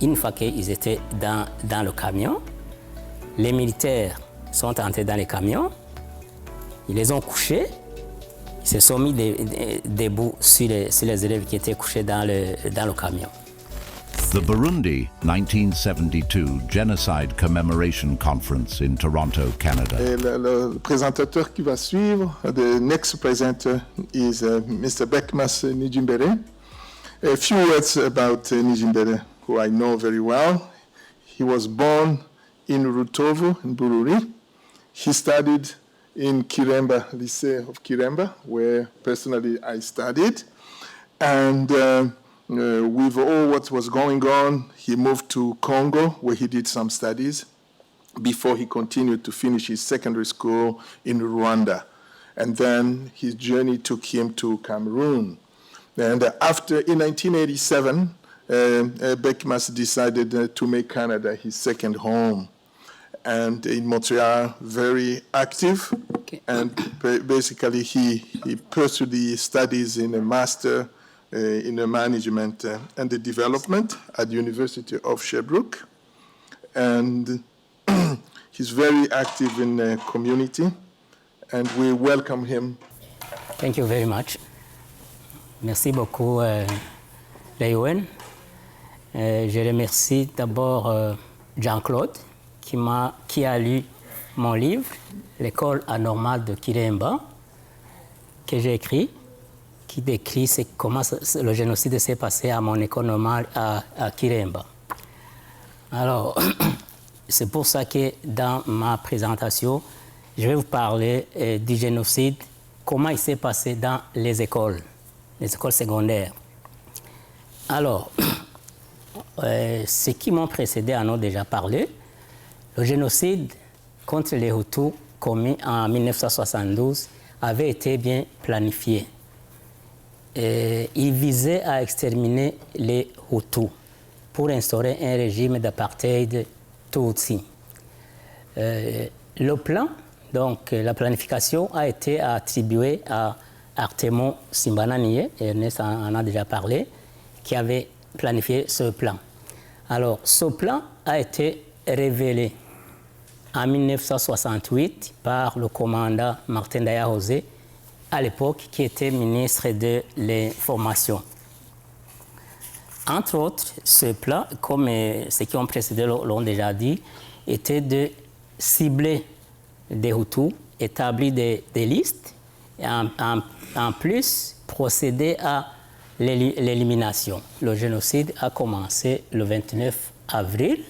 une fois qu'ils étaient dans le camion, les militaires sont entrés dans les camions, ils les ont couchés, ils se sont mis debout sur les élèves qui étaient couchés dans le camion. The Burundi 1972 Genocide Commemoration Conference in Toronto, Canada. Et le présentateur qui va suivre, the next presenter is Mr. Bekmas Nijimbere. A few words about Nijimbere, who I know very well. He was born in Rutovu, in Bururi. He studied in Kiremba, Lycée of Kiremba, where personally I studied. And with all what was going on, he moved to Congo, where he did some studies before he continued to finish his secondary school in Rwanda. And then his journey took him to Cameroon. And in 1987, Bekmas decided to make Canada his second home. And in Montreal, very active. Okay. And basically, he pursued the studies in a master in the management and the development at the University of Sherbrooke. And he's very active in the community, and we welcome him. Thank you very much. Merci beaucoup, Léouen. Je remercie d'abord Jean-Claude qui a lu mon livre, L'école anormale de Kiremba, que j'ai écrit, qui décrit comment le génocide s'est passé à mon école normale à Kiremba. Alors, c'est pour ça que dans ma présentation, je vais vous parler du génocide, comment il s'est passé dans les écoles secondaires. Alors, ceux qui m'ont précédé en ont déjà parlé. Le génocide contre les Hutus commis en 1972 avait été bien planifié. Il visait à exterminer les Hutus pour instaurer un régime d'apartheid Tutsi. Le plan, donc la planification, a été attribuée à Artemon Simbananiye, Ernest en a déjà parlé, qui avait planifié ce plan. Alors, ce plan a été révélé en 1968 par le commandant Martin Daya-José, à l'époque, qui était ministre de l'Information. Entre autres, ce plan, comme ceux qui ont précédé l'ont déjà dit, était de cibler des Hutus, établir des listes, et en plus procéder à l'élimination. Le génocide a commencé le 29 avril,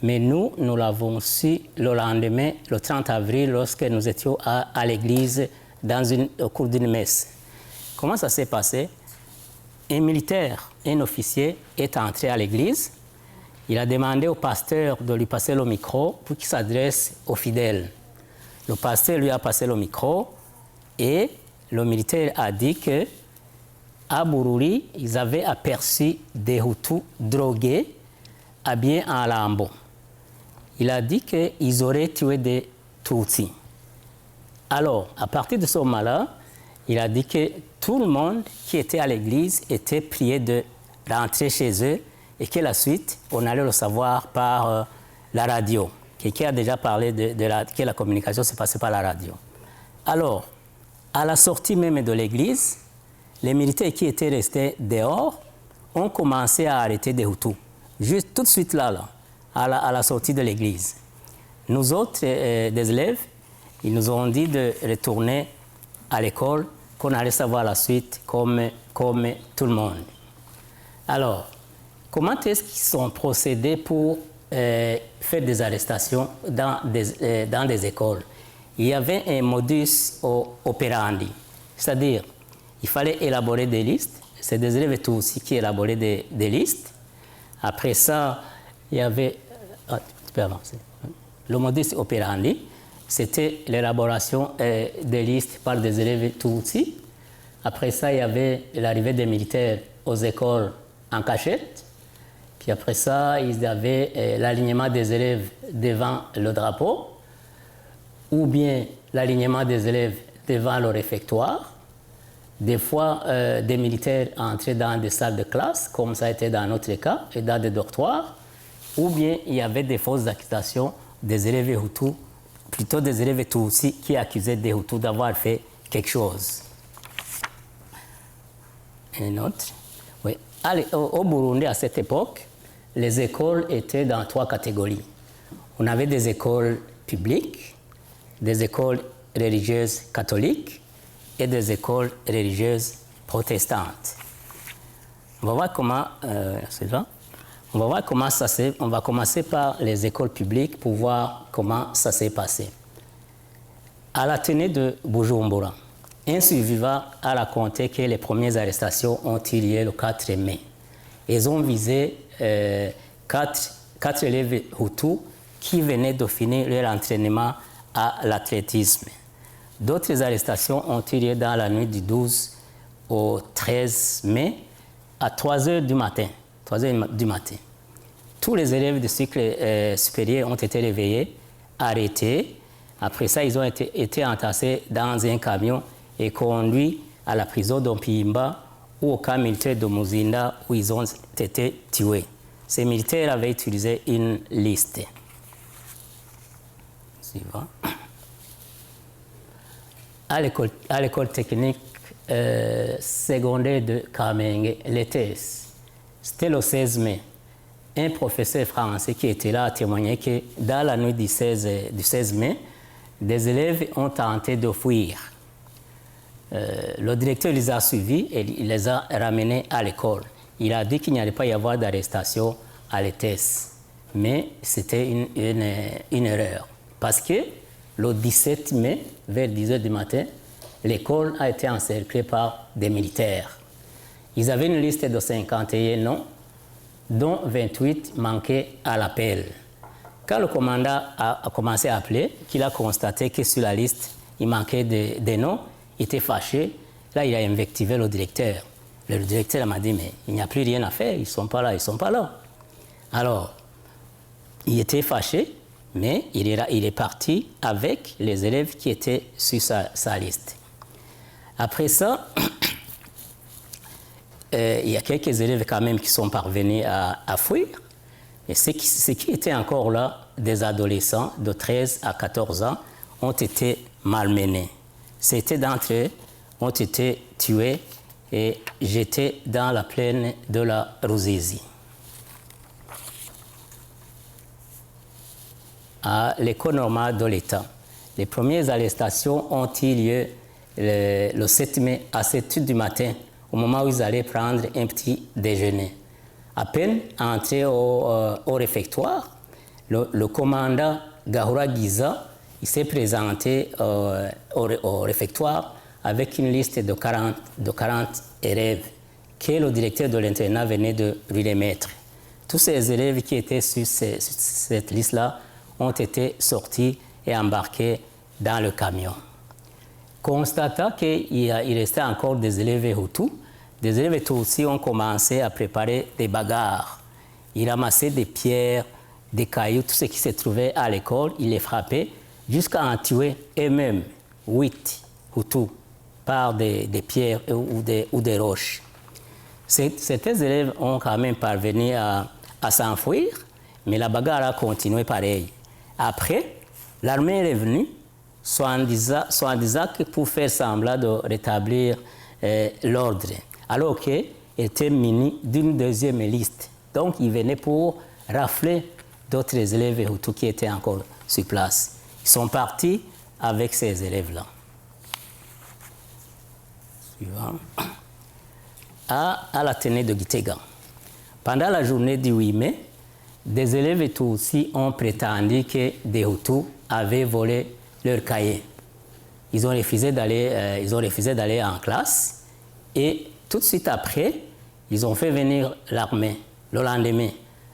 mais nous l'avons su le lendemain, le 30 avril, lorsque nous étions à l'église au cours d'une messe. Comment ça s'est passé? Un militaire, un officier, est entré à l'église. Il a demandé au pasteur de lui passer le micro pour qu'il s'adresse aux fidèles. Le pasteur lui a passé le micro et le militaire a dit qu'à Bururi, ils avaient aperçu des Hutus drogués, habillés en lambeaux. Il a dit qu'ils auraient tué des Tutsis. Alors, à partir de ce moment-là, il a dit que tout le monde qui était à l'église était prié de rentrer chez eux et que la suite, on allait le savoir par la radio. Quelqu'un a déjà parlé que la communication s'est passée par la radio. Alors, à la sortie même de l'église, les militaires qui étaient restés dehors ont commencé à arrêter des Hutus. Juste tout de suite là à la sortie de l'église. Nous autres, des élèves, ils nous ont dit de retourner à l'école, qu'on allait savoir la suite comme tout le monde. Alors, comment est-ce qu'ils ont procédé pour faire des arrestations dans des écoles? Il y avait un modus operandi, c'est-à-dire il fallait élaborer des listes. C'est des élèves tout aussi qui élaboraient des listes. Après ça, il y avait... tu peux avancer. Le modus operandi, c'était l'élaboration des listes par des élèves Tutsis. Après ça, il y avait l'arrivée des militaires aux écoles en cachette. Puis après ça, ils avaient l'alignement des élèves devant le drapeau, ou bien l'alignement des élèves devant le réfectoire. Des fois, des militaires entraient dans des salles de classe, comme ça a été dans notre cas, et dans des dortoirs, ou bien il y avait des fausses accusations des élèves Hutus, plutôt des élèves Tutsis qui accusaient des Hutus d'avoir fait quelque chose. Une autre. Oui. Allez, au Burundi, à cette époque, les écoles étaient dans 3 catégories. On avait des écoles publiques, des écoles religieuses catholiques et des écoles religieuses protestantes. On va voir comment, on va voir comment ça s'est. On va commencer par les écoles publiques pour voir comment ça s'est passé. À l'Athénée de Bujumbura, un survivant a raconté que les premières arrestations ont eu lieu le 4 mai. Ils ont visé 4 élèves Hutus qui venaient de finir leur entraînement à l'athlétisme. D'autres arrestations ont eu lieu dans la nuit du 12 au 13 mai à 3 heures du matin. 3 heures du matin. Tous les élèves du cycle supérieur ont été réveillés, arrêtés. Après ça, ils ont été entassés dans un camion et conduits à la prison d'Ompimba ou au camp militaire de Muzinda où ils ont été tués. Ces militaires avaient utilisé une liste. Suivant. À l'école technique secondaire de Kamenge, l'ETS, c'était le 16 mai. Un professeur français qui était là a témoigné que dans la nuit du 16 mai, des élèves ont tenté de fuir. Le directeur les a suivis et il les a ramenés à l'école. Il a dit qu'il n'y allait pas y avoir d'arrestation à l'ETS. Mais c'était une erreur. Parce que le 17 mai, vers 10 h du matin, l'école a été encerclée par des militaires. Ils avaient une liste de 51 noms, dont 28 manquaient à l'appel. Quand le commandant a commencé à appeler, qu'il a constaté que sur la liste, il manquait des noms, il était fâché. Là, il a invectivé le directeur. Le directeur m'a dit, mais il n'y a plus rien à faire, ils ne sont pas là, ils ne sont pas là. Alors, il était fâché, mais il est parti avec les élèves qui étaient sur sa liste. Après ça, il y a quelques élèves quand même qui sont parvenus à fuir. Et ceux qui étaient encore là, des adolescents de 13 à 14 ans, ont été malmenés. Certains d'entre eux ont été tués et jetés dans la plaine de la Ruzizi. À l'école normale de l'État, les premières arrestations ont eu lieu le 7 mai à 7 h du matin, au moment où ils allaient prendre un petit déjeuner. À peine entrés au réfectoire, le commandant Gahura Giza il s'est présenté au réfectoire avec une liste de 40 élèves que le directeur de l'internat venait de lui remettre. Tous ces élèves qui étaient sur cette liste-là ont été sortis et embarqués dans le camion. Constatant qu'il restait encore des élèves Hutus, des élèves Tutsis ont commencé à préparer des bagarres. Ils ramassaient des pierres, des cailloux, tout ce qui se trouvait à l'école, ils les frappaient jusqu'à en tuer eux-mêmes 8 Hutus par des pierres ou des roches. Certains élèves ont quand même parvenu à s'enfuir, mais la bagarre a continué pareil. Après, l'armée est revenue, soit en disant que pour faire semblant de rétablir l'ordre, alors qu'elle était munie d'une deuxième liste. Donc, ils venaient pour rafler d'autres élèves Hutus qui étaient encore sur place. Ils sont partis avec ces élèves-là. Suivant. À l'Athénée de Gitega. Pendant la journée du 8 mai, des élèves Tutsis ont prétendu que des Hutus avaient volé leurs cahiers. Ils ont refusé d'aller en classe et tout de suite après, ils ont fait venir l'armée. Le lendemain,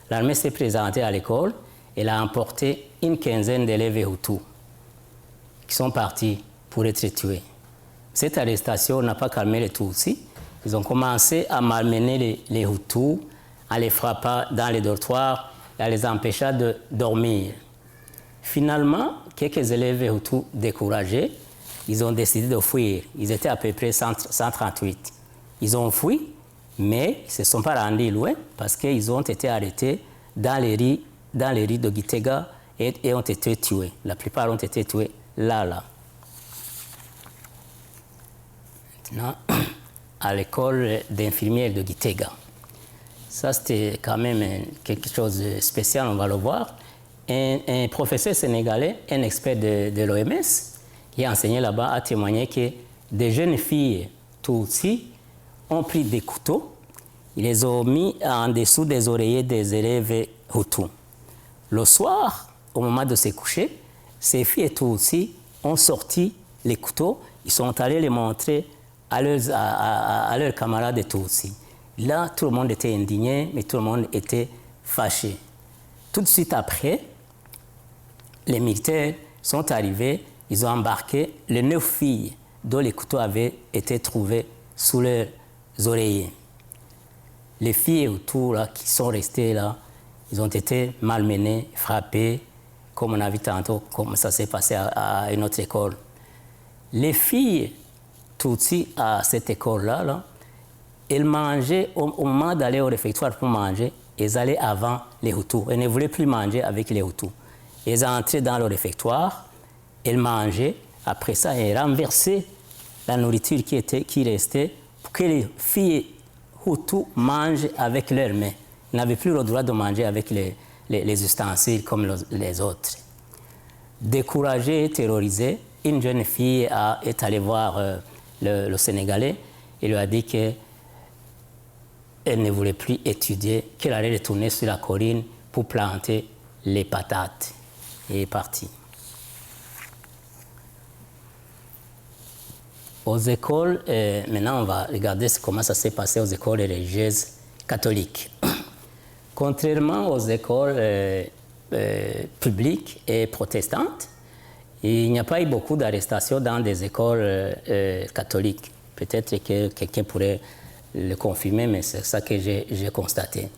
l'armée s'est présentée à l'école et a emporté une quinzaine d'élèves Hutus qui sont partis pour être tués. Cette arrestation n'a pas calmé les Tutsis. Ils ont commencé à malmener les Hutus en les frappant dans les dortoirs et en les empêchant de dormir. Finalement, quelques élèves Hutus découragés ils ont décidé de fuir. Ils étaient à peu près 138. Ils ont fui, mais ils ne se sont pas rendus loin parce qu'ils ont été arrêtés dans les rues de Gitega et ont été tués. La plupart ont été tués là. Maintenant, à l'école d'infirmières de Gitega. Ça, c'était quand même quelque chose de spécial, on va le voir. Un professeur sénégalais, un expert de l'OMS, qui a enseigné là-bas, a témoigné que des jeunes filles Tutsi ont pris des couteaux, ils les ont mis en dessous des oreillers des élèves Hutus. Le soir, au moment de se coucher, ces filles Tutsi ont sorti les couteaux, ils sont allés les montrer à leurs camarades Tutsi. Là, tout le monde était indigné, mais tout le monde était fâché. Tout de suite après, les militaires sont arrivés, ils ont embarqué les 9 filles dont les couteaux avaient été trouvés sous leurs oreillers. Les filles autour là, qui sont restées là, ils ont été malmenées, frappées, comme on a vu tantôt, comme ça s'est passé à une autre école. Les filles Tutsi à cette école-là, elles mangeaient, au moment d'aller au réfectoire pour manger, elles allaient avant les Hutus. Elles ne voulaient plus manger avec les Hutus. Elles entraient dans le réfectoire, elles mangeaient, après ça, elles renversaient la nourriture qui restait pour que les filles Hutus mangent avec leurs mains. Ils n'avaient plus le droit de manger avec les ustensiles comme les autres. Découragée et terrorisée, une jeune fille est allée voir le Sénégalais et lui a dit qu'elle ne voulait plus étudier, qu'elle allait retourner sur la colline pour planter les patates. Et est partie. Aux écoles, maintenant on va regarder comment ça s'est passé aux écoles religieuses catholiques. Contrairement aux écoles publiques et protestantes, il n'y a pas eu beaucoup d'arrestations dans des écoles catholiques. Peut-être que quelqu'un pourrait le confirmer, mais c'est ça que j'ai constaté.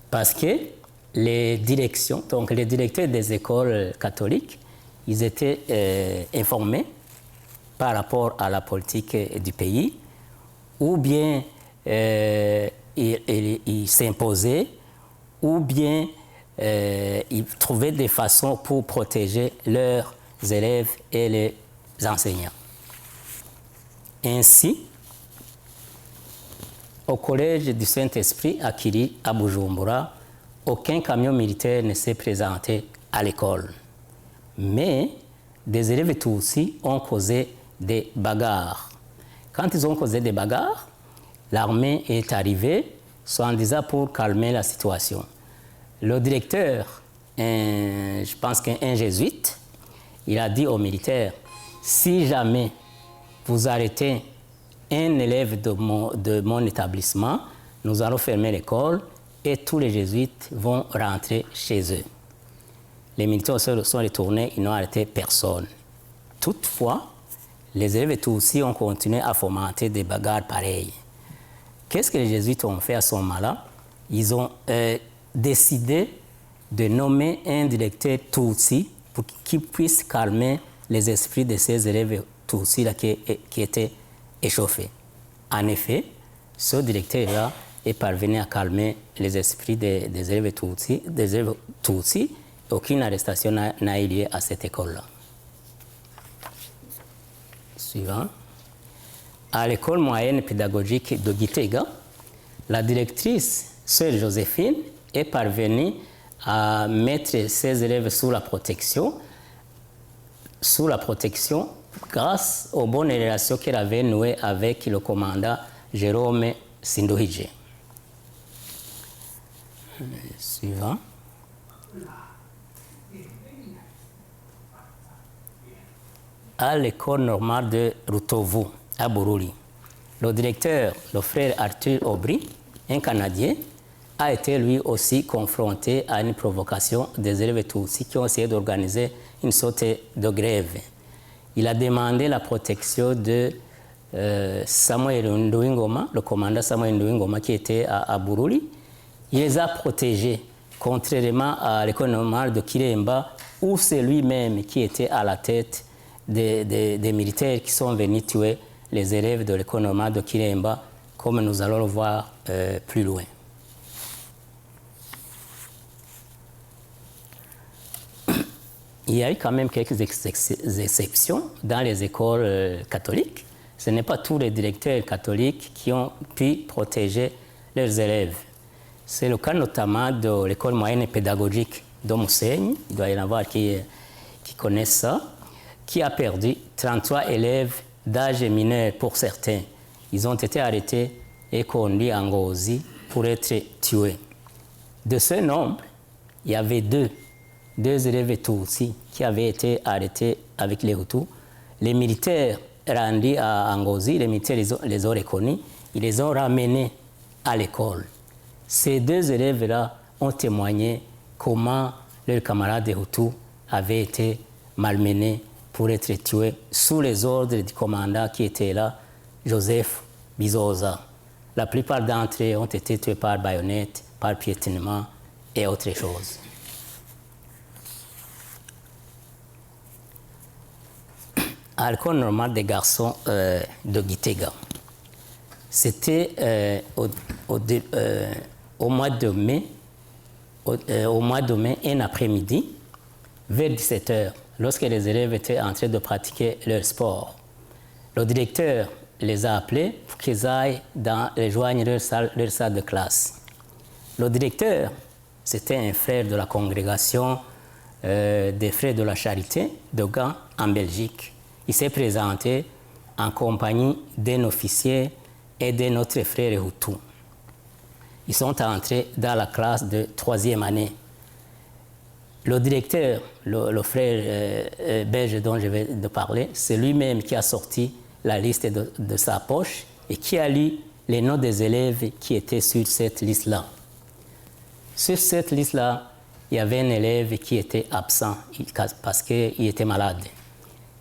Parce que les directions, donc les directeurs des écoles catholiques, ils étaient informés par rapport à la politique du pays, ou bien ils s'imposaient, ou bien ils trouvaient des façons pour protéger leurs élèves et les enseignants. Ainsi, au collège du Saint-Esprit à Kiri, à Bujumbura, aucun camion militaire ne s'est présenté à l'école. Mais des élèves Tutsi ont causé des bagarres. Quand ils ont causé des bagarres, l'armée est arrivée, soi-disant pour calmer la situation. Le directeur, je pense qu'un jésuite, il a dit aux militaires, si jamais vous arrêtez un élève de mon établissement, nous allons fermer l'école et tous les jésuites vont rentrer chez eux. Les militaires se sont retournés, ils n'ont arrêté personne. Toutefois, les élèves Tutsi ont continué à fomenter des bagarres pareilles. Qu'est-ce que les jésuites ont fait à ce moment-là? Ils ont décidé de nommer un directeur Tutsi pour qu'il puisse calmer les esprits de ces élèves Tutsi là, qui étaient échauffés. En effet, ce directeur-là est parvenu à calmer les esprits des élèves Tutsi. Aucune arrestation n'a eu lieu à cette école-là. Suivant. À l'école moyenne pédagogique de Gitega, la directrice, sœur Joséphine, est parvenue à mettre ses élèves sous la protection grâce aux bonnes relations qu'elle avait nouées avec le commandant Jérôme Sinduhije. Suivant. À l'école normale de Rutovu, à Bururi, le directeur, le frère Arthur Aubry, un Canadien, a été lui aussi confronté à une provocation des élèves Tutsi qui ont essayé d'organiser une sorte de grève. Il a demandé la protection de Samuel Nduwingoma, le commandant Samuel Nduwingoma qui était à Bururi. Il les a protégés, contrairement à l'école normale de Kiremba, où c'est lui-même qui était à la tête des militaires qui sont venus tuer les élèves de l'école normale de Kiremba, comme nous allons le voir plus loin. Il y a eu quand même quelques exceptions dans les écoles catholiques. Ce n'est pas tous les directeurs catholiques qui ont pu protéger leurs élèves. C'est le cas notamment de l'école moyenne pédagogique de Moussegne, il doit y en avoir qui connaissent ça, qui a perdu 33 élèves d'âge mineur pour certains. Ils ont été arrêtés et conduits en Ngozi pour être tués. De ce nombre, il y avait deux élèves Tutsis qui avaient été arrêtés avec les Hutus. Les militaires rendus à Ngozi, les militaires les ont reconnus, ils les ont ramenés à l'école. Ces deux élèves-là ont témoigné comment leurs camarades des Hutus avaient été malmenés pour être tués sous les ordres du commandant qui était là, Joseph Bizoza. La plupart d'entre eux ont été tués par baïonnette, par piétinement et autre chose. À l'école normale des garçons de Gitega, c'était au mois de mai, un après-midi, vers 17h, lorsque les élèves étaient en train de pratiquer leur sport. Le directeur les a appelés pour qu'ils aillent rejoindre leur salle de classe. Le directeur, c'était un frère de la congrégation des frères de la charité de Gand en Belgique. Il s'est présenté en compagnie d'un officier et d'un autre frère Hutu. Ils sont entrés dans la classe de 3e année. Le directeur, le frère belge dont je vais te parler, c'est lui-même qui a sorti la liste de sa poche et qui a lu les noms des élèves qui étaient sur cette liste-là. Sur cette liste-là, il y avait un élève qui était absent parce qu'il était malade.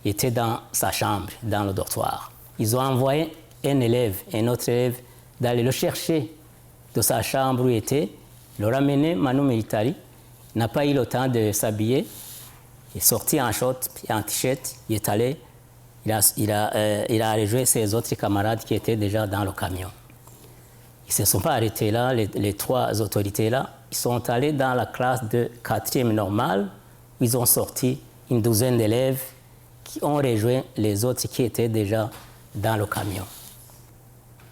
Il était dans sa chambre, dans le dortoir. Ils ont envoyé un autre élève, d'aller le chercher de sa chambre où il était, le ramener Manu Militari. Il n'a pas eu le temps de s'habiller. Il est sorti en short et en t-shirt. Il est allé. Il a rejoint ses autres camarades qui étaient déjà dans le camion. Ils ne se sont pas arrêtés là, les trois autorités-là. Ils sont allés dans la classe de 4e normale, où ils ont sorti une douzaine d'élèves qui ont rejoint les autres qui étaient déjà dans le camion.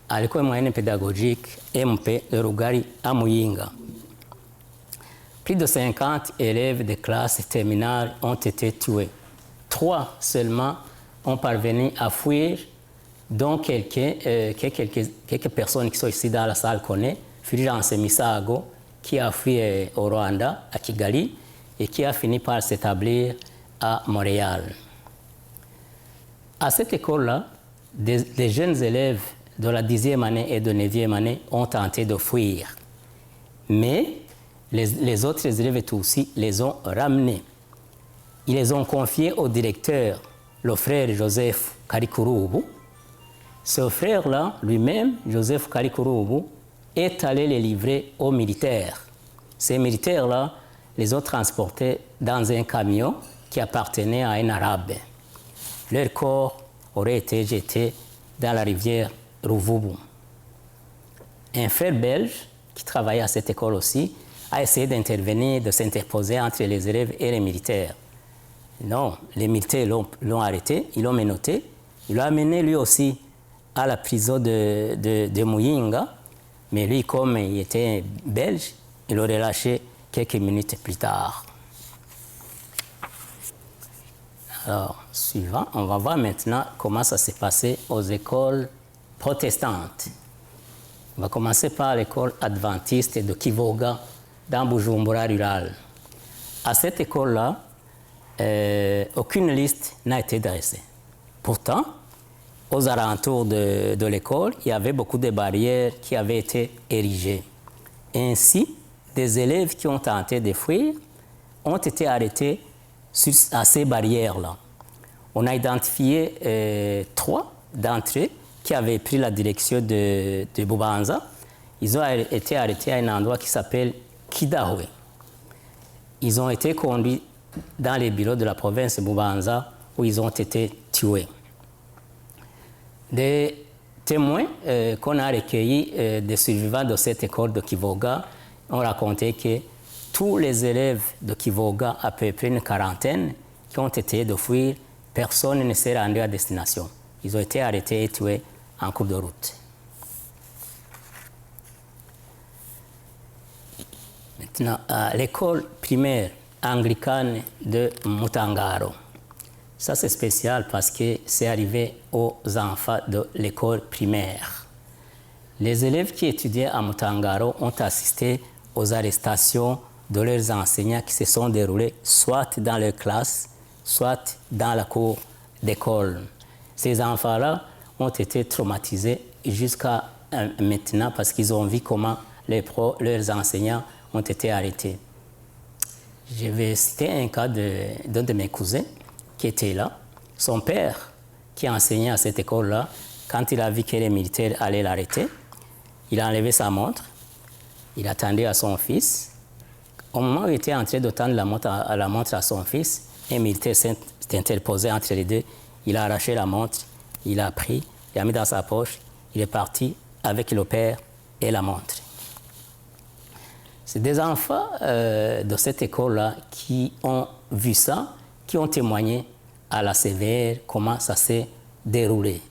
À l'école moyenne pédagogique MP de Rugari à Muyinga, plus de 50 élèves de classe terminale ont été tués. 3 seulement ont parvenu à fuir, dont quelques personnes qui sont ici dans la salle connaissent. Fulgence Misago, qui a fui au Rwanda, à Kigali, et qui a fini par s'établir à Montréal. À cette école-là, des jeunes élèves de la 10e année et de 9e année ont tenté de fuir. Mais les autres élèves aussi les ont ramenés. Ils les ont confiés au directeur, le frère Joseph Karikurubu. Ce frère-là, lui-même, Joseph Karikurubu, est allé les livrer aux militaires. Ces militaires-là les ont transportés dans un camion qui appartenait à un arabe. Leur corps aurait été jeté dans la rivière Ruvubu. Un frère belge qui travaillait à cette école aussi a essayé d'intervenir, de s'interposer entre les élèves et les militaires. Non, les militaires l'ont arrêté, ils l'ont menotté, ils l'ont amené lui aussi à la prison de Muyinga, mais lui, comme il était belge, il l'aurait lâché quelques minutes plus tard. Alors, suivant, on va voir maintenant comment ça s'est passé aux écoles protestantes. On va commencer par l'école adventiste de Kivoga, dans Bujumbura rural. À cette école-là, aucune liste n'a été dressée. Pourtant, aux alentours de l'école, il y avait beaucoup de barrières qui avaient été érigées. Ainsi, des élèves qui ont tenté de fuir ont été arrêtés à ces barrières-là. On a identifié 3 d'entre eux qui avaient pris la direction de Bubanza. Ils ont été arrêtés à un endroit qui s'appelle Kidahwe. Ils ont été conduits dans les bureaux de la province de Bubanza où ils ont été tués. Des témoins qu'on a recueillis des survivants de cette école de Kivoga ont raconté que tous les élèves de Kivoga, à peu près une quarantaine, qui ont essayé de fuir, personne ne s'est rendu à destination. Ils ont été arrêtés et tués en cours de route. Maintenant, à l'école primaire anglicane de Mutangaro. Ça, c'est spécial parce que c'est arrivé aux enfants de l'école primaire. Les élèves qui étudiaient à Mutangaro ont assisté aux arrestations de leurs enseignants qui se sont déroulées soit dans leur classe, soit dans la cour d'école. Ces enfants-là ont été traumatisés jusqu'à maintenant parce qu'ils ont vu comment leurs enseignants ont été arrêtés. Je vais citer un cas d'un de mes cousins qui était là. Son père, qui enseignait à cette école-là, quand il a vu que les militaires allaient l'arrêter, il a enlevé sa montre, il attendait à son fils. Au moment où il était en train de tendre la montre à son fils, un militaire s'est interposé entre les deux. Il a arraché la montre, il a pris, il a mis dans sa poche, il est parti avec le père et la montre. C'est des enfants de cette école-là qui ont vu ça, qui ont témoigné à la sévère comment ça s'est déroulé.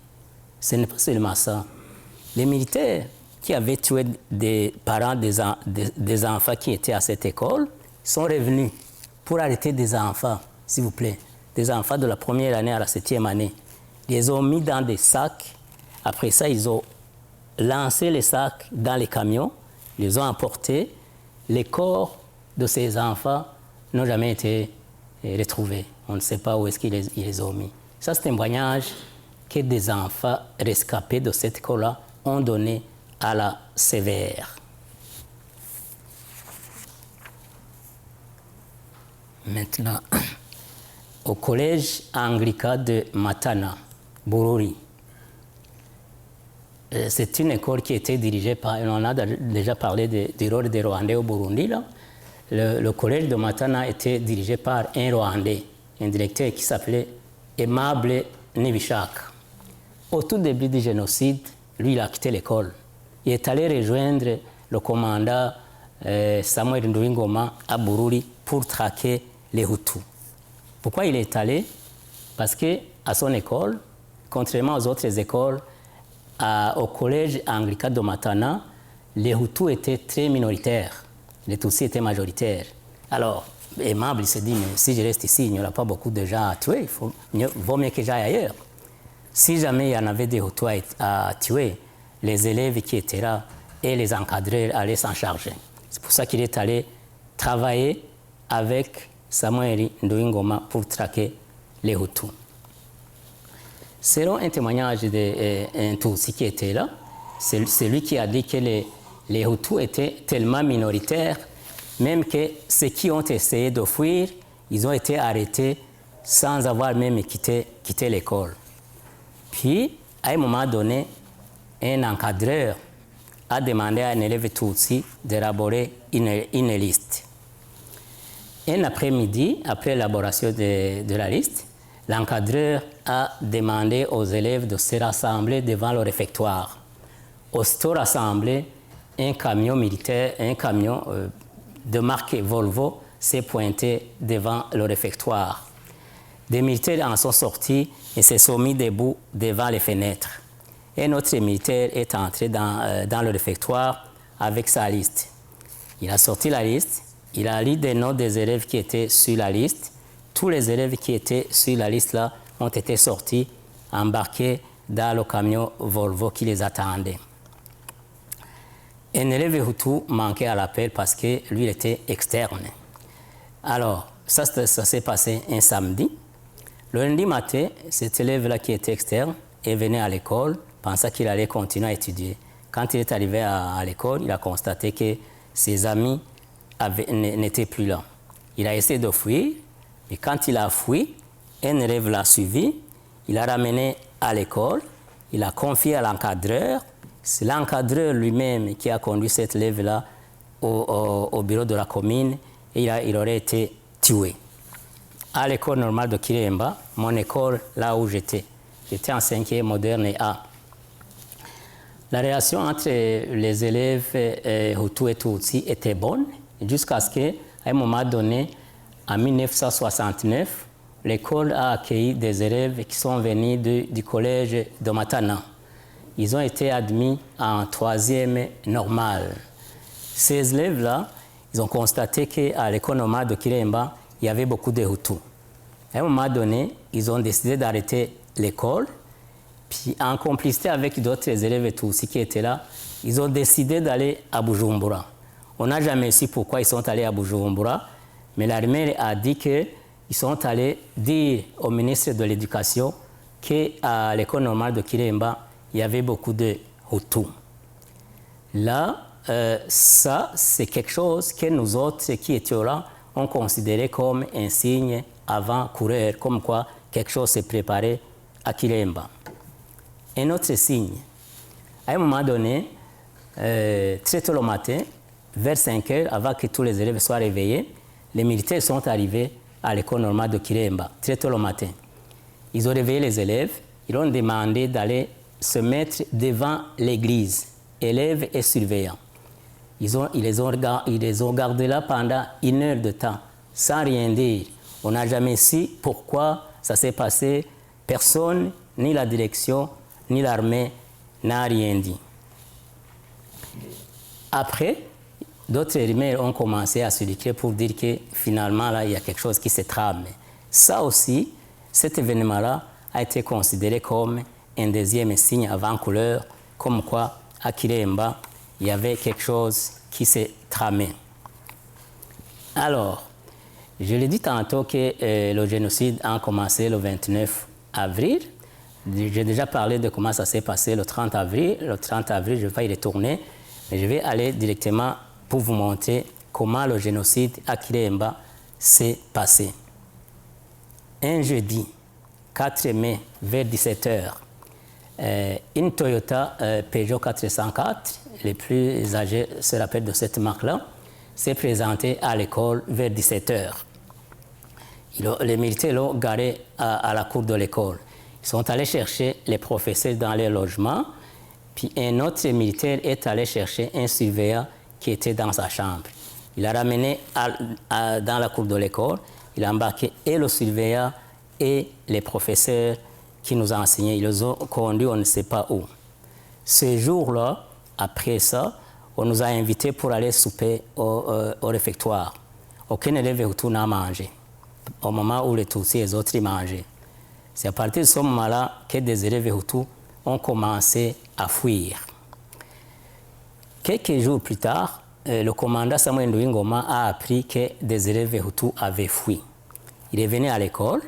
Ce n'est pas seulement ça. Les militaires qui avaient tué des parents des enfants qui étaient à cette école sont revenus pour arrêter des enfants, s'il vous plaît, des enfants de la première année à la 7e année. Ils les ont mis dans des sacs. Après ça, ils ont lancé les sacs dans les camions, ils les ont emportés. Les corps de ces enfants n'ont jamais été retrouvés. On ne sait pas où est-ce qu'ils les ont mis. Ça, c'est un témoignage que des enfants rescapés de cette école-là ont donné à la sévère. Maintenant, au collège anglican de Matana, Bururi. C'est une école qui était dirigée par, on a déjà parlé du rôle des Rwandais au Burundi. Là. Le collège de Matana était dirigé par un Rwandais, un directeur qui s'appelait Aimable Nibishak. Au tout début du génocide, lui, il a quitté l'école. Il est allé rejoindre le commandant Samuel Nduwingoma à Bururi pour traquer les Hutus. Pourquoi il est allé? Parce qu'à son école, contrairement aux autres écoles, au collège anglican de Matana, les Hutus étaient très minoritaires. Les Tutsis étaient majoritaires. Alors, Aimable s'est dit, mais si je reste ici, il n'y aura pas beaucoup de gens à tuer. Vaut mieux que j'aille ailleurs. Si jamais il y en avait des Hutus à tuer, les élèves qui étaient là et les encadreurs allaient s'en charger. C'est pour ça qu'il est allé travailler avec Samuel Nduwingoma pour traquer les Hutus. Selon un témoignage d'un Tutsi qui était là, c'est lui qui a dit que les Hutus étaient tellement minoritaires, même que ceux qui ont essayé de fuir, ils ont été arrêtés sans avoir même quitté l'école. Puis, à un moment donné, un encadreur a demandé à un élève Tutsi d'élaborer une liste. Un après-midi, après l'élaboration de la liste, l'encadreur a demandé aux élèves de se rassembler devant le réfectoire. Aussitôt rassemblé, un camion militaire, un camion de marque Volvo s'est pointé devant le réfectoire. Des militaires en sont sortis et se sont mis debout devant les fenêtres. Un autre militaire est entré dans le réfectoire avec sa liste. Il a sorti la liste, il a lu des noms des élèves qui étaient sur la liste. Tous les élèves qui étaient sur la liste-là ont été sortis, embarqués dans le camion Volvo qui les attendait. Un élève Hutu manquait à l'appel parce que lui, il était externe. Alors, ça s'est passé un samedi. Le lundi matin, cet élève-là qui était externe est venu à l'école, pensant qu'il allait continuer à étudier. Quand il est arrivé à l'école, il a constaté que ses amis n'étaient plus là. Il a essayé de fuir, mais quand il a fui, un élève l'a suivi, il l'a ramené à l'école, il a confié à l'encadreur. C'est l'encadreur lui-même qui a conduit cet élève-là au bureau de la commune et il aurait été tué. à l'école normale de Kiremba, mon école là où j'étais. J'étais en 5e moderne et A. La relation entre les élèves Hutu et Tutsi était bonne jusqu'à ce qu'à un moment donné, en 1969, l'école a accueilli des élèves qui sont venus du collège de Matana. Ils ont été admis en 3e normale. Ces élèves-là, ils ont constaté qu'à l'école normale de Kiremba, il y avait beaucoup de Hutus. À un moment donné, ils ont décidé d'arrêter l'école. Puis, en complicité avec d'autres élèves et tout aussi qui étaient là, ils ont décidé d'aller à Bujumbura. On n'a jamais su pourquoi ils sont allés à Bujumbura, mais l'armée a dit qu'ils sont allés dire au ministre de l'Éducation qu'à l'école normale de Kiremba, il y avait beaucoup de Hutus. Là, ça, c'est quelque chose que nous autres qui étions là, on considérait comme un signe avant-coureur, comme quoi quelque chose s'est préparé à Kiremba. Un autre signe, à un moment donné, très tôt le matin, vers 5 heures, avant que tous les élèves soient réveillés, les militaires sont arrivés à l'école normale de Kiremba, très tôt le matin. Ils ont réveillé les élèves, ils ont demandé d'aller se mettre devant l'église, élèves et surveillants. Ils les ont gardés là pendant 1 heure de temps, sans rien dire. On n'a jamais su pourquoi ça s'est passé. Personne, ni la direction, ni l'armée, n'a rien dit. Après, d'autres rumeurs ont commencé à circuler pour dire que finalement, là, il y a quelque chose qui se trame. Ça aussi, cet événement-là a été considéré comme un deuxième signe avant-couleur, comme quoi à Kiremba, il y avait quelque chose qui s'est tramé. Alors, je l'ai dit tantôt que le génocide a commencé le 29 avril. J'ai déjà parlé de comment ça s'est passé le 30 avril. Le 30 avril, je vais pas y retourner, mais je vais aller directement pour vous montrer comment le génocide à Kiremba s'est passé. Un jeudi, 4 mai, vers 17h, une Toyota Peugeot 404, les plus âgés se rappellent de cette marque-là, s'est présentée à l'école vers 17h. Les militaires l'ont garé à la cour de l'école. Ils sont allés chercher les professeurs dans leur logement, puis un autre militaire est allé chercher un surveillant qui était dans sa chambre. Il l'a ramené dans la cour de l'école, il a embarqué et le surveillant et les professeurs qui nous enseignaient. Ils les ont conduits on ne sait pas où. Ce jour-là, après ça, on nous a invités pour aller souper au réfectoire. Aucun élève Hutu n'a mangé, au moment où les Tutsis et les autres mangeaient. C'est à partir de ce moment-là que des élèves Hutus ont commencé à fuir. Quelques jours plus tard, le commandant Samuel Nduwingoma a appris que des élèves Hutus avaient fui. Il est venu à l'école,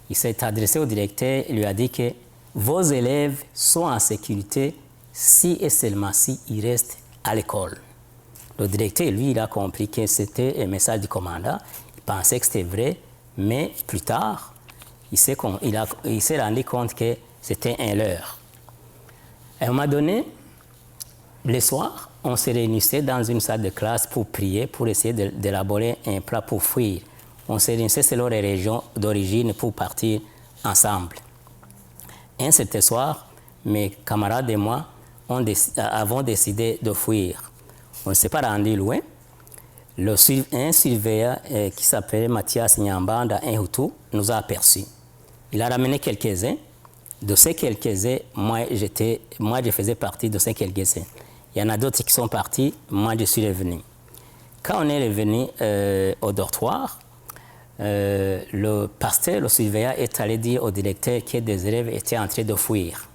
il s'est adressé au directeur, il lui a dit que vos élèves sont en sécurité si et seulement si ils restent à l'école. Le directeur, lui, il a compris que c'était un message du commandant. Il pensait que c'était vrai, mais plus tard, il s'est rendu compte que c'était un leurre. À un moment donné, le soir, on se réunissait dans une salle de classe pour prier, pour essayer d'élaborer un plat pour fuir. On se réunissait selon les régions d'origine pour partir ensemble. Un certain soir, mes camarades et moi avons décidé de fuir. On ne s'est pas rendu loin. Un surveillant qui s'appelait Mathias Nyambanda, un Hutu, nous a aperçus. Il a ramené quelques-uns. De ces quelques-uns, moi, je faisais partie de ces quelques-uns. Il y en a d'autres qui sont partis, moi, je suis revenu. Quand on est revenu au dortoir, le pasteur, le surveillant, est allé dire au directeur que des élèves étaient en train de fuir.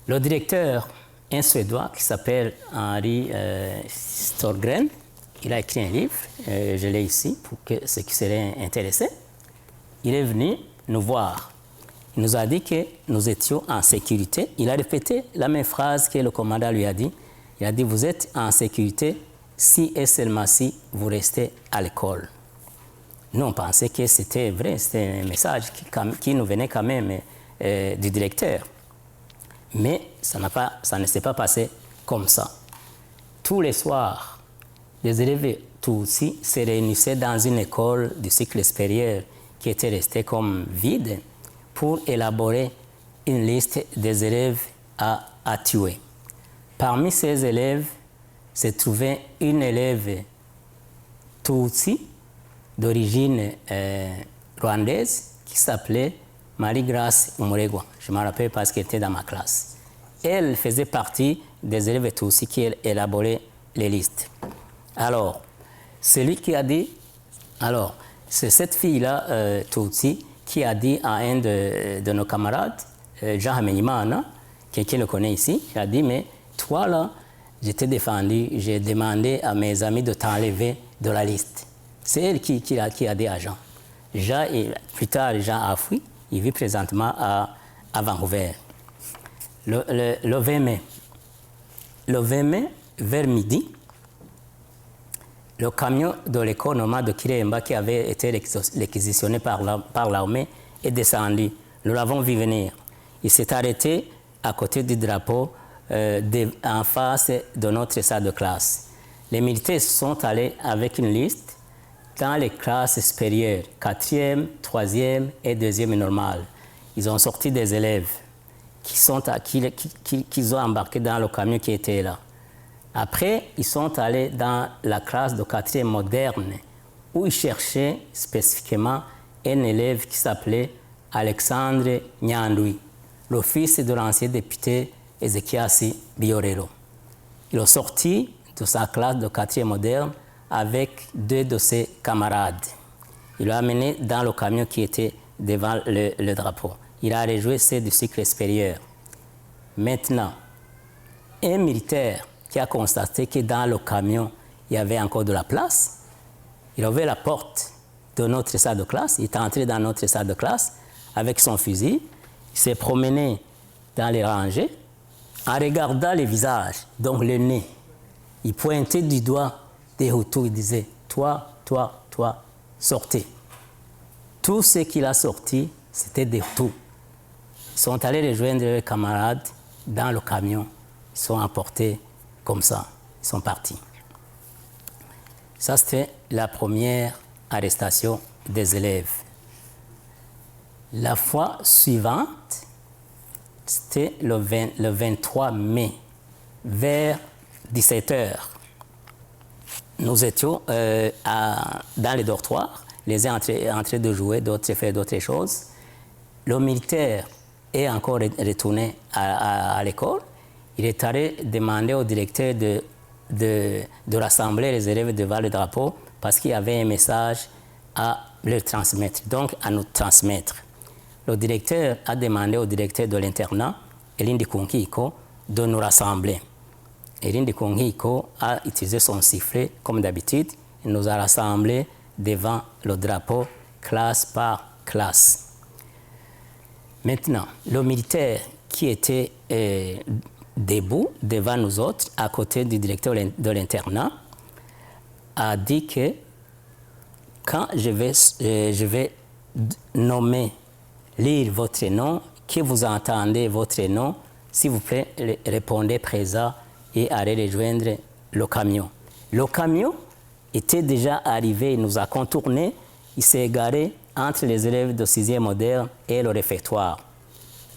Le directeur, un Suédois qui s'appelle Henri Storgren, il a écrit un livre, je l'ai ici pour ceux qui seraient intéressés. Il est venu nous voir. Il nous a dit que nous étions en sécurité. Il a répété la même phrase que le commandant lui a dit. Il a dit, vous êtes en sécurité si et seulement si vous restez à l'école. Nous, on pensait que c'était vrai, c'était un message qui nous venait quand même du directeur. Mais ça ne s'est pas passé comme ça. Tous les soirs, les élèves Tutsi se réunissaient dans une école du cycle supérieur qui était restée comme vide pour élaborer une liste des élèves à tuer. Parmi ces élèves se trouvait une élève Tutsi d'origine rwandaise qui s'appelait Marie-Grâce Umuregwa. Je me rappelle parce qu'elle était dans ma classe. Elle faisait partie des élèves Tutsi qui élaboraient les listes. Alors, celui qui a dit... Alors, c'est cette fille-là, Tutsi, qui a dit à un de nos camarades, Jean Hamenimana, quelqu'un le connaît ici, il a dit, mais toi là, je t'ai défendu, j'ai demandé à mes amis de t'enlever de la liste. C'est elle qui a dit à Jean. Jean, plus tard, Jean a fui, il vit présentement à Vancouver. Le 20 mai. Le 20 mai, vers midi, le camion de l'école normale de Kiremba qui avait été réquisitionné par l'armée est descendu. Nous l'avons vu venir. Il s'est arrêté à côté du drapeau en face de notre salle de classe. Les militaires sont allés avec une liste dans les classes supérieures, 4e, 3e et 2e normale. Ils ont sorti des élèves qui ont embarqué dans le camion qui était là. Après, ils sont allés dans la classe de 4e moderne où ils cherchaient spécifiquement un élève qui s'appelait Alexandre Nyandui, le fils de l'ancien député Ezekiasi Biorero. Il est sorti de sa classe de 4e moderne avec 2 de ses camarades. Il l'a amené dans le camion qui était devant le drapeau. Il a rejoint ceux du cycle supérieur. Maintenant, un militaire qui a constaté que dans le camion, il y avait encore de la place, il a ouvert la porte de notre salle de classe, il est entré dans notre salle de classe avec son fusil, il s'est promené dans les rangées en regardant les visages, donc le nez. Il pointait du doigt des Hutus, il disait « toi, toi, toi, sortez ». Tout ce qu'il a sorti, c'était des Hutus. Ils sont allés rejoindre leurs camarades dans le camion, ils sont emportés comme ça, ils sont partis. Ça, c'était la première arrestation des élèves. La fois suivante, c'était le 23 mai, vers 17h. Nous étions dans les dortoirs, les uns en train de jouer, d'autres faire d'autres choses. Le militaire est encore retourné à l'école. Il est allé demander au directeur de rassembler les élèves devant le drapeau parce qu'il y avait un message à leur transmettre, donc à nous transmettre. Le directeur a demandé au directeur de l'internat, Elindi Kunkiko, de nous rassembler. Elindi Kunkiko a utilisé son sifflet comme d'habitude. Il nous a rassemblés devant le drapeau, classe par classe. Maintenant, le militaire qui était debout devant nous autres, à côté du directeur de l'internat, a dit que quand je vais nommer, lire votre nom, que vous entendez votre nom, s'il vous plaît, répondez présent et allez rejoindre le camion. Le camion était déjà arrivé, il nous a contourné, il s'est égaré entre les élèves de 6e moderne et le réfectoire.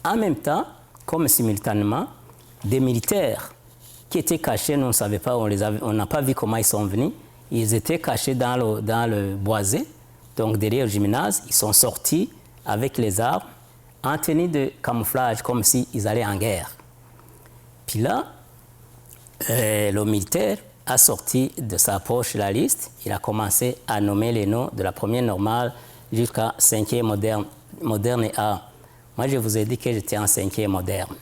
En même temps, comme simultanément, des militaires qui étaient cachés, nous ne savions pas, on n'a pas vu comment ils sont venus, ils étaient cachés dans le boisé, donc derrière le gymnase, ils sont sortis avec les armes, en tenue de camouflage, comme s'ils allaient en guerre. Puis là, le militaire a sorti de sa poche la liste, il a commencé à nommer les noms de la première normale jusqu'à 5e moderne et A. Moi, je vous ai dit que j'étais en 5e moderne.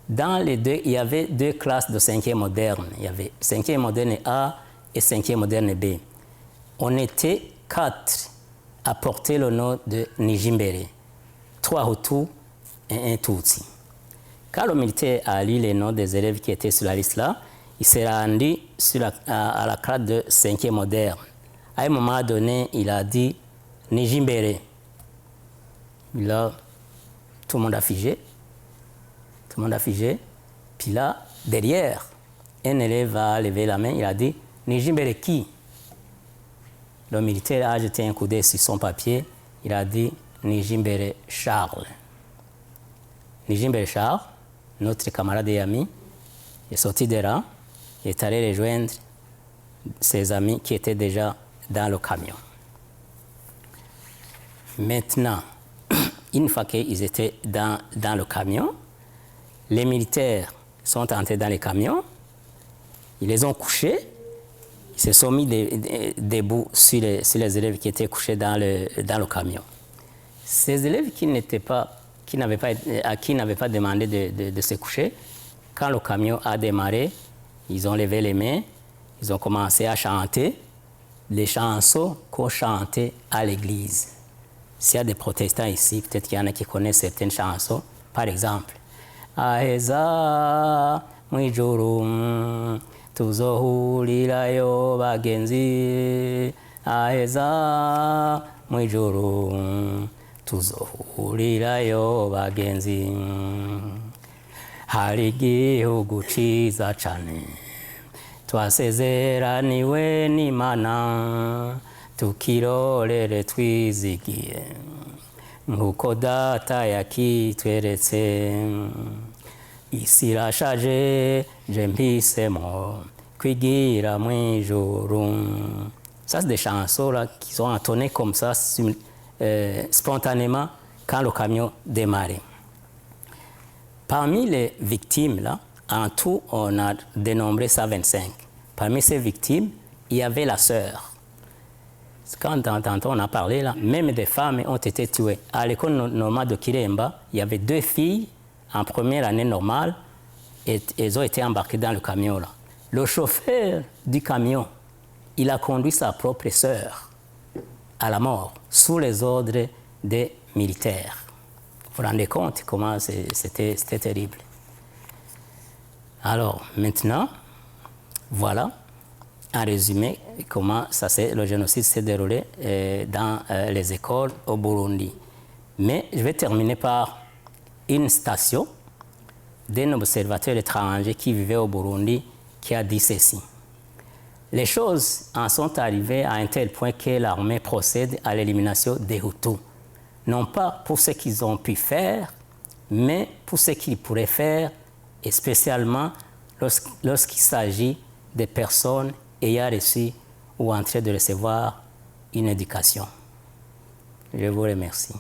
Dans les deux, il y avait 2 classes de 5e moderne. Il y avait 5e moderne A et 5e moderne B. On était 4 à porter le nom de Nijimbere, 3 Hutus et 1 Tutsi. Quand le militaire a lu les noms des élèves qui étaient sur la liste-là, il s'est rendu à la classe de 5e moderne. À un moment donné, il a dit Nijimbere. Là, tout le monde a figé. Tout le monde a figé. Puis là, derrière, un élève a levé la main, il a dit Nijimbere qui? Le militaire a jeté un coup d'œil sur son papier. Il a dit Nijimbere Charles. Nijimbere Charles, notre camarade et ami, est sorti de là et est allé rejoindre ses amis qui étaient déjà dans le camion. Maintenant, une fois qu'ils étaient dans le camion, les militaires sont entrés dans les camions, ils les ont couchés, ils se sont mis debout sur les élèves qui étaient couchés dans le camion. Ces élèves qui n'avaient pas demandé de se coucher, quand le camion a démarré, ils ont levé les mains, ils ont commencé à chanter les chansons qu'on chantait à l'église. S'il y a des protestants ici, peut-être qu'il y en a qui connaissent certaines chansons. Par exemple, Aheza mwijuru tuzohurirayo bagenzi, Aheza mwijuru tuzohurirayo bagenzi, hari igihugu ciza cane twasezeraniwe n'Imana tukirorere twizigiye nk'uko data yakitweretse, isi irashaje je mpisemo kwigira mwijuru. Ça c'est des chansons là qui sont entonnées comme ça spontanément quand le camion démarrait. Parmi les victimes là, en tout on a dénombré 125. Parmi ces victimes, il y avait la sœur. Quand on a parlé là, même des femmes ont été tuées. À l'école normale de Kiremba, il y avait 2 filles en première année normale et elles ont été embarquées dans le camion là. Le chauffeur du camion, il a conduit sa propre sœur à la mort sous les ordres des militaires. Vous vous rendez compte comment c'était terrible. Alors maintenant, voilà en résumé comment le génocide s'est déroulé dans les écoles au Burundi. Mais je vais terminer par une citation d'un observateur étranger qui vivait au Burundi qui a dit ceci. Les choses en sont arrivées à un tel point que l'armée procède à l'élimination des Hutus, non pas pour ce qu'ils ont pu faire, mais pour ce qu'ils pourraient faire, et spécialement lorsqu'il s'agit de personnes ayant reçu ou en train de recevoir une éducation. Je vous remercie.